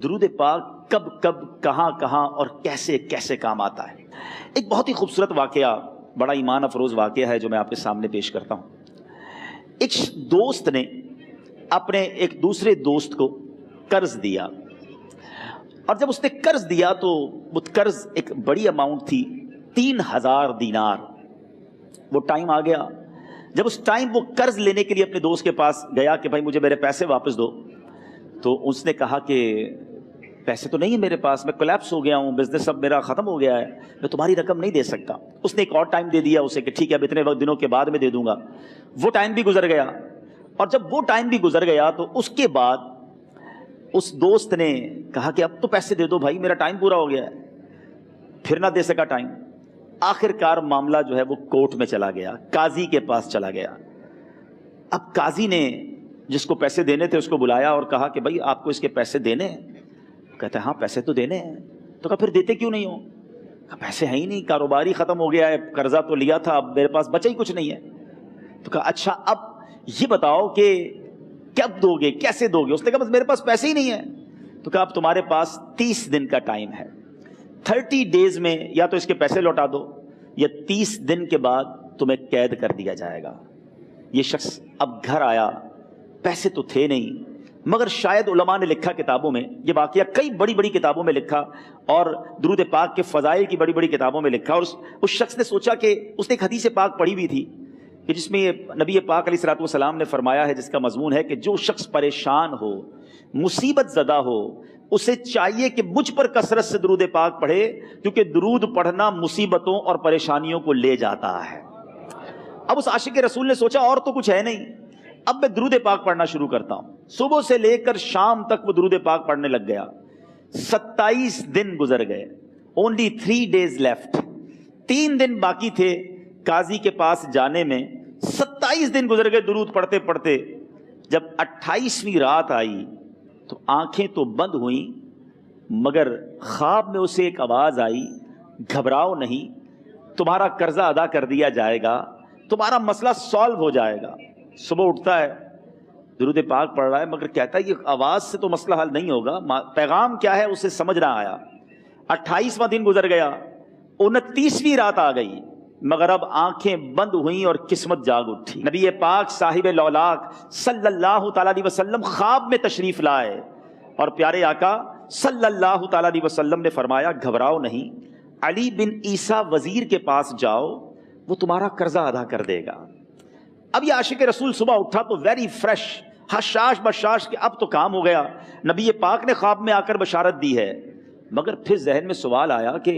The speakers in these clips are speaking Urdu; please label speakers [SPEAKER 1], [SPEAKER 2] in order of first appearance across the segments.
[SPEAKER 1] درود پاک کب کب کہاں کہاں اور کیسے کیسے کام آتا ہے۔ ایک بہت ہی خوبصورت واقعہ، بڑا ایمان افروز واقعہ ہے جو میں آپ کے سامنے پیش کرتا ہوں۔ ایک دوست نے اپنے ایک دوسرے دوست کو قرض دیا، اور جب اس نے قرض دیا تو وہ قرض ایک بڑی اماؤنٹ تھی، 3000 دینار۔ وہ ٹائم آ گیا جب اس ٹائم وہ قرض لینے کے لیے اپنے دوست کے پاس گیا کہ بھائی مجھے میرے پیسے واپس دو، تو اس نے کہا کہ پیسے تو نہیں ہے میرے پاس، میں کولیپس ہو گیا ہوں، بزنس اب میرا ختم ہو گیا ہے، میں تمہاری رقم نہیں دے سکتا۔ اس نے ایک اور ٹائم دے دیا اسے کہ ٹھیک ہے اب اتنے وقت دنوں کے بعد میں دے دوں گا۔ وہ ٹائم بھی گزر گیا، اور جب وہ ٹائم بھی گزر گیا تو اس کے بعد اس دوست نے کہا کہ اب تو پیسے دے دو بھائی، میرا ٹائم پورا ہو گیا ہے۔ پھر نہ دے سکا ٹائم۔ آخر کار معاملہ جو ہے وہ کورٹ میں چلا گیا، قاضی کے پاس چلا گیا۔ اب قاضی نے جس کو پیسے دینے تھے اس کو بلایا اور کہا کہ بھائی آپ کو اس کے پیسے دینے ہیں؟ کہتا ہے ہاں پیسے تو دینے ہیں۔ تو کہا پھر دیتے کیوں نہیں ہو؟ کہا پیسے ہیں ہی نہیں، کاروبار ہی ختم ہو گیا ہے، قرضہ تو لیا تھا، اب میرے پاس بچا ہی کچھ نہیں ہے۔ تو کہا اچھا اب یہ بتاؤ کہ کب دو گے، کیسے دو گے؟ اس نے کہا بس میرے پاس پیسے ہی نہیں ہیں۔ تو کہا اب تمہارے پاس 30 دن کا ٹائم ہے، 30 ڈیز میں یا تو اس کے پیسے لوٹا دو یا 30 دن کے بعد تمہیں قید کر دیا جائے گا۔ یہ شخص اب گھر آیا، پیسے تو تھے نہیں، مگر شاید علماء نے لکھا کتابوں میں، یہ واقعہ کئی بڑی بڑی کتابوں میں لکھا اور درود پاک کے فضائل کی بڑی بڑی کتابوں میں لکھا، اور اس شخص نے سوچا کہ اس نے ایک حدیث پاک پڑھی ہوئی تھی کہ جس میں نبی پاک علیہ الصلوۃ والسلام نے فرمایا ہے، جس کا مضمون ہے کہ جو شخص پریشان ہو، مصیبت زدہ ہو، اسے چاہیے کہ مجھ پر کثرت سے درود پاک پڑھے، کیونکہ درود پڑھنا مصیبتوں اور پریشانیوں کو لے جاتا ہے۔ اب اس عاشق رسول نے سوچا اور تو کچھ ہے نہیں، اب میں درود پاک پڑھنا شروع کرتا ہوں۔ صبح سے لے کر شام تک وہ درود پاک پڑھنے لگ گیا۔ 27 دن گزر گئے، only 3 days left، 3 دن باقی تھے قاضی کے پاس جانے میں۔ 27 دن گزر گئے درود پڑھتے پڑھتے۔ جب 28ویں رات آئی تو آنکھیں تو بند ہوئیں، مگر خواب میں اسے ایک آواز آئی، گھبراؤ نہیں، تمہارا قرضہ ادا کر دیا جائے گا، تمہارا مسئلہ سالو ہو جائے گا۔ صبح اٹھتا ہے، درود پاک پڑھ رہا ہے، مگر کہتا ہے یہ آواز سے تو مسئلہ حل نہیں ہوگا، پیغام کیا ہے اسے سمجھ نہ آیا۔ 28واں دن گزر گیا، 29ویں رات آ گئی، مگر اب آنکھیں بند ہوئیں اور قسمت جاگ اٹھی۔ نبی پاک صاحب لولاک صلی اللہ تعالیٰ علیہ وسلم خواب میں تشریف لائے، اور پیارے آقا صلی اللہ تعالیٰ علیہ وسلم نے فرمایا گھبراؤ نہیں، علی بن عیسیٰ وزیر کے پاس جاؤ، وہ تمہارا قرضہ ادا کر دے گا۔ اب یہ عاشق رسول صبح اٹھا تو ویری فریش، حشاش بشاش کہ اب تو کام ہو گیا، نبی پاک نے خواب میں آ کر بشارت دی ہے۔ مگر پھر ذہن میں سوال آیا کہ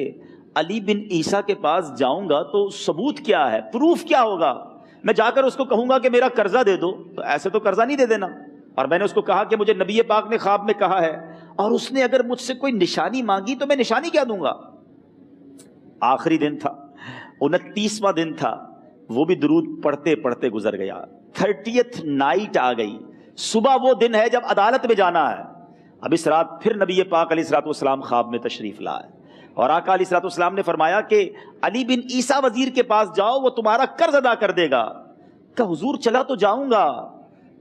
[SPEAKER 1] علی بن عیسیٰ کے پاس جاؤں گا تو ثبوت کیا ہے، پروف کیا ہوگا؟ میں جا کر اس کو کہوں گا کہ میرا قرضہ دے دو، تو ایسے تو قرضہ نہیں دے دینا، اور میں نے اس کو کہا کہ مجھے نبی پاک نے خواب میں کہا ہے، اور اس نے اگر مجھ سے کوئی نشانی مانگی تو میں نشانی کیا دوں گا؟ آخری دن تھا، 29واں دن تھا، وہ بھی درود پڑھتے پڑھتے گزر گیا۔ 30th نائٹ آ گئی، صبح وہ دن ہے جب عدالت میں جانا ہے۔ اب اس رات پھر نبی پاک علیہ الصلوۃ والسلام خواب میں تشریف لائے، اور آقا علیہ الصلوۃ والسلام نے فرمایا کہ علی بن عیسیٰ وزیر کے پاس جاؤ، وہ تمہارا قرض ادا کر دے گا۔ کہ حضور چلا تو جاؤں گا،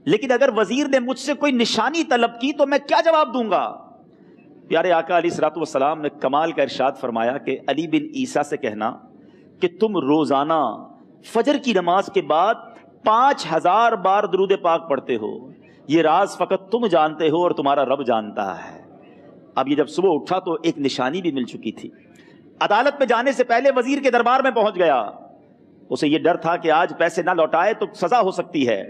[SPEAKER 1] لیکن اگر وزیر نے مجھ سے کوئی نشانی طلب کی تو میں کیا جواب دوں گا؟ پیارے آقا علیہ الصلوۃ والسلام نے کمال کا ارشاد فرمایا کہ علی بن عیسیٰ سے کہنا کہ تم روزانہ فجر کی نماز کے بعد 5000 بار درود پاک پڑھتے ہو، یہ راز فقط تم جانتے ہو اور تمہارا رب جانتا ہے۔ اب یہ جب صبح اٹھا تو ایک نشانی بھی مل چکی تھی۔ عدالت میں جانے سے پہلے وزیر کے دربار میں پہنچ گیا، اسے یہ ڈر تھا کہ آج پیسے نہ لوٹائے تو سزا ہو سکتی ہے۔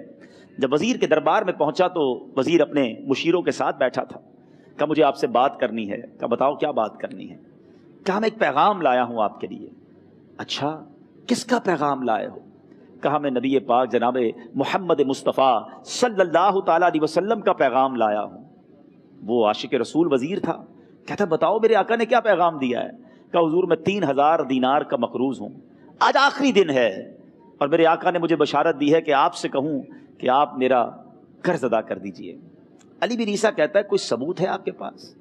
[SPEAKER 1] جب وزیر کے دربار میں پہنچا تو وزیر اپنے مشیروں کے ساتھ بیٹھا تھا۔ کہا مجھے آپ سے بات کرنی ہے۔ کہا بتاؤ کیا بات کرنی ہے؟ کہا میں ایک پیغام لایا ہوں آپ کے لیے۔ اچھا کس کا پیغام لائے ہو؟ کہا میں نبی پاک جناب محمد مصطفیٰ صلی اللہ تعالیٰ علیہ وسلم کا پیغام لایا ہوں۔ وہ عاشق رسول وزیر تھا، کہتا بتاؤ میرے آقا نے کیا پیغام دیا ہے؟ کہا حضور میں 3000 دینار کا مقروض ہوں، آج آخری دن ہے، اور میرے آقا نے مجھے بشارت دی ہے کہ آپ سے کہوں کہ آپ میرا قرض ادا کر دیجئے۔ علی بن عیسیٰ کہتا ہے کوئی ثبوت ہے آپ کے پاس؟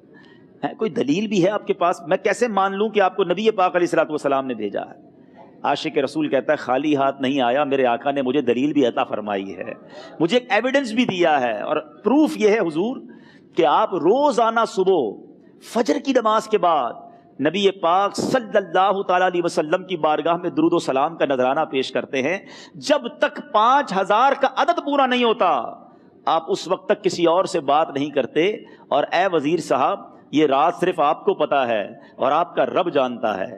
[SPEAKER 1] ہے کوئی دلیل بھی ہے آپ کے پاس؟ میں کیسے مان لوں کہ آپ کو نبی پاک علیہ الصلوۃ والسلام نے بھیجا ہے؟ عاشق رسول کہتا ہے خالی ہاتھ نہیں آیا، میرے آقا نے مجھے دلیل بھی عطا فرمائی ہے، مجھے ایک ایویڈنس بھی دیا ہے، اور پروف یہ ہے حضور کہ آپ روزانہ صبح فجر کی نماز کے بعد نبی پاک صلی اللہ تعالیٰ علیہ وسلم کی بارگاہ میں درود و سلام کا نذرانہ پیش کرتے ہیں. جب تک 5000 کا عدد پورا نہیں ہوتا آپ اس وقت تک کسی اور سے بات نہیں کرتے. اور اے وزیر صاحب یہ راز صرف آپ کو پتا ہے اور آپ کا رب جانتا ہے.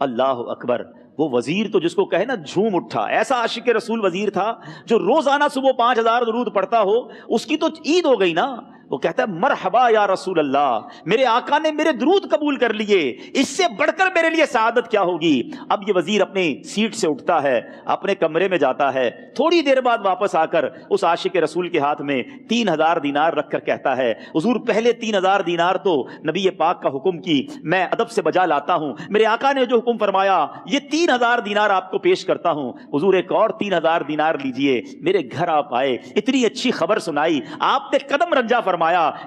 [SPEAKER 1] اللہ اکبر. وہ وزیر تو جس کو کہے نا جھوم اٹھا، ایسا عاشق رسول وزیر تھا جو روزانہ صبح 5000 درود پڑھتا ہو. اس کی تو عید ہو گئی نا. وہ کہتا ہے مرحبا یا رسول اللہ، میرے آقا نے میرے درود قبول کر لیے، اس سے بڑھ کر میرے لیے سعادت کیا ہوگی. اب یہ وزیر اپنی سیٹ سے اٹھتا ہے، اپنے کمرے میں جاتا ہے، تھوڑی دیر بعد واپس آ کر اس عاشق رسول کے ہاتھ میں 3000 دینار رکھ کر کہتا ہے حضور پہلے 3000 دینار تو نبی پاک کا حکم کی میں ادب سے بجا لاتا ہوں، میرے آقا نے جو حکم فرمایا یہ 3000 دینار آپ کو پیش کرتا ہوں. حضور ایک اور 3000 دینار لیجئے. میرے گھر آپ آئے، اتنی اچھی خبر سنائی، آپ نے قدم رنجا فرمایا،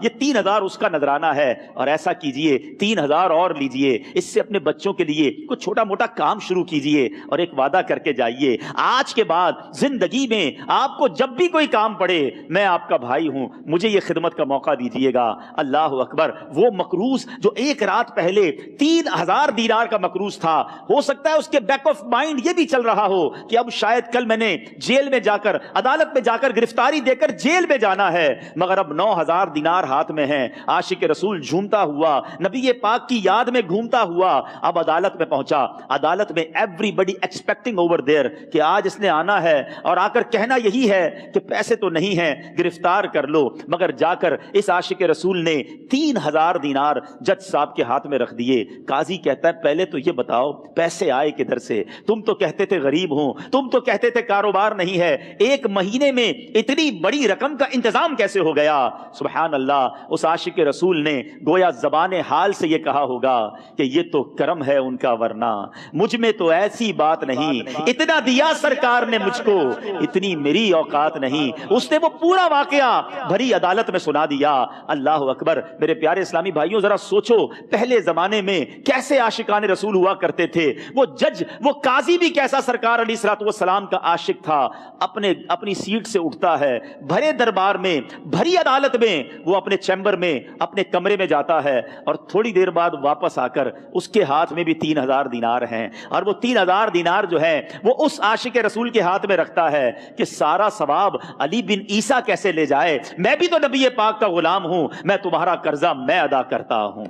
[SPEAKER 1] یہ 3000 اس کا نذرانہ ہے. اور ایسا کیجئے 3000 اور لیجئے، اس سے اپنے بچوں کے لیے کچھ چھوٹا موٹا کام شروع کیجئے اور ایک وعدہ کر کے جائیے، آج کے بعد زندگی میں آپ کو جب بھی کوئی کام پڑے میں آپ کا بھائی ہوں، مجھے یہ خدمت کا موقع دیجئے گا. اللہ اکبر. وہ مقروض جو ایک رات پہلے 3000 دینار کا مقروض تھا، ہو سکتا ہے اس کے بیک آف مائنڈ یہ بھی چل رہا ہو کہ اب شاید کل میں نے جیل میں جا کر عدالت میں جا کر گرفتاری دے کر جیل میں جانا ہے، مگر اب 9000 دینار ہاتھ میں ہیں. عاشق رسول جھومتا ہوا نبی پاک کی یاد میں گھومتا ہوا اب عدالت میں پہنچا. عدالت میں everybody expecting over there کہ آج اس نے آنا ہے اور آ کر کہنا یہی ہے کہ پیسے تو نہیں ہیں، گرفتار کر لو. مگر جا کر اس عاشق رسول نے 3000 دینار جج صاحب کے ہاتھ میں رکھ دیے. قاضی کہتا ہے پہلے تو یہ بتاؤ پیسے آئے کدھر سے؟ تم تو کہتے تھے غریب ہوں، تم تو کہتے تھے کاروبار نہیں ہے، ایک مہینے میں اتنی بڑی رقم کا انتظام کیسے ہو گیا؟ سبحان اللہ. اس عاشق رسول نے گویا زبان حال سے یہ کہا ہوگا کہ یہ تو کرم ہے ان کا، ورنہ مجھ میں تو ایسی بات نہیں، اتنا دیا سرکار نے مجھ کو، اتنی میری اوقات نہیں. اس نے وہ پورا واقعہ بھری عدالت میں سنا دیا. اللہ اکبر. میرے پیارے اسلامی بھائیوں ذرا سوچو پہلے زمانے میں کیسے عاشقان رسول ہوا کرتے تھے. وہ جج، وہ قاضی بھی کیسا سرکار علیہ الصلوۃ والسلام کا عاشق تھا. اپنی سیٹ سے اٹھتا ہے، بھرے دربار میں، بھری عدالت میں، وہ اپنے چیمبر میں، اپنے کمرے میں جاتا ہے اور تھوڑی دیر بعد واپس آ کر اس کے ہاتھ میں بھی 3000 دینار ہیں. اور وہ 3000 دینار جو ہے وہ اس عاشق رسول کے ہاتھ میں رکھتا ہے کہ سارا ثواب علی بن عیسیٰ کیسے لے جائے، میں بھی تو نبی پاک کا غلام ہوں، میں تمہارا قرضہ میں ادا کرتا ہوں.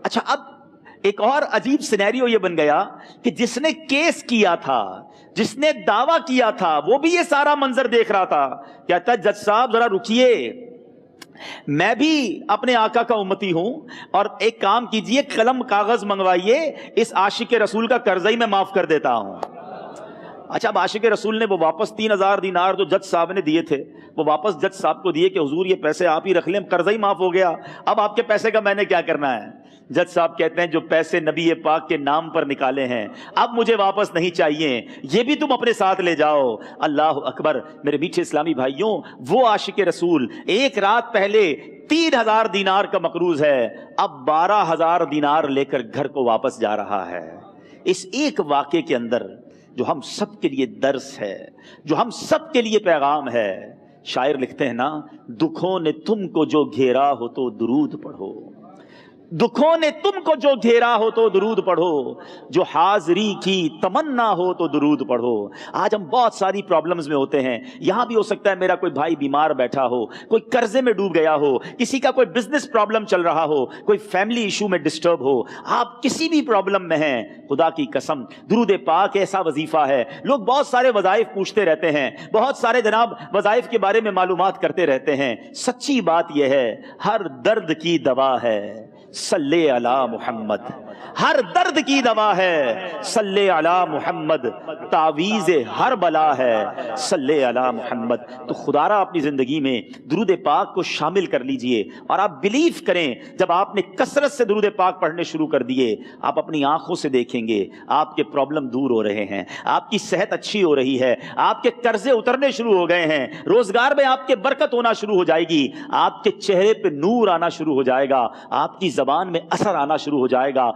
[SPEAKER 1] اچھا اب ایک اور عجیب سینیریو یہ بن گیا کہ جس نے کیس کیا تھا، جس نے دعویٰ کیا تھا، وہ بھی یہ سارا منظر دیکھ رہا تھا. کہتا ہے جج صاحب ذرا رکیے، میں بھی اپنے آقا کا امتی ہوں اور ایک کام کیجئے، قلم کاغذ منگوائیے، اس عاشق رسول کا قرضہ ہی میں معاف کر دیتا ہوں. اچھا اب عاشق رسول نے وہ واپس 3000 دینار جو جج صاحب نے دیے تھے وہ واپس جج صاحب کو دیے کہ حضور یہ پیسے آپ ہی رکھ لیں، قرضہ ہی معاف ہو گیا، اب آپ کے پیسے کا میں نے کیا کرنا ہے؟ جج صاحب کہتے ہیں جو پیسے نبی پاک کے نام پر نکالے ہیں اب مجھے واپس نہیں چاہیے، یہ بھی تم اپنے ساتھ لے جاؤ. اللہ اکبر. میرے میٹھے اسلامی بھائیوں وہ عاشق رسول ایک رات پہلے 3000 دینار کا مقروض ہے، اب 12000 دینار لے کر گھر کو واپس جا رہا ہے. اس ایک واقعے کے اندر جو ہم سب کے لیے درس ہے، جو ہم سب کے لیے پیغام ہے. شاعر لکھتے ہیں نا، دکھوں نے تم کو جو گھیرا ہو تو درود پڑھو، دکھوں نے تم کو جو گھیرا ہو تو درود پڑھو، جو حاضری کی تمنا ہو تو درود پڑھو. آج ہم بہت ساری پرابلمز میں ہوتے ہیں. یہاں بھی ہو سکتا ہے میرا کوئی بھائی بیمار بیٹھا ہو، کوئی قرضے میں ڈوب گیا ہو، کسی کا کوئی بزنس پرابلم چل رہا ہو، کوئی فیملی ایشو میں ڈسٹرب ہو، آپ کسی بھی پرابلم میں ہیں، خدا کی قسم درود پاک ایسا وظیفہ ہے. لوگ بہت سارے وظائف پوچھتے رہتے ہیں، بہت سارے جناب وظائف کے بارے میں معلومات کرتے رہتے ہیں. سچی بات یہ ہے ہر درد کی دوا ہے صلی علی محمد، ہر درد کی دوا ہے صلی علی محمد، تعویذ ہر بلا ہے صلی علی محمد. تو خدا را اپنی زندگی میں درود پاک کو شامل کر لیجئے اور آپ بلیو کریں جب آپ نے کثرت سے درود پاک پڑھنے شروع کر دیے آپ اپنی آنکھوں سے دیکھیں گے آپ کے پرابلم دور ہو رہے ہیں، آپ کی صحت اچھی ہو رہی ہے، آپ کے قرضے اترنے شروع ہو گئے ہیں، روزگار میں آپ کے برکت ہونا شروع ہو جائے گی، آپ کے چہرے پہ نور آنا شروع ہو جائے گا، آپ کی زبان میں اثر آنا شروع ہو جائے گا.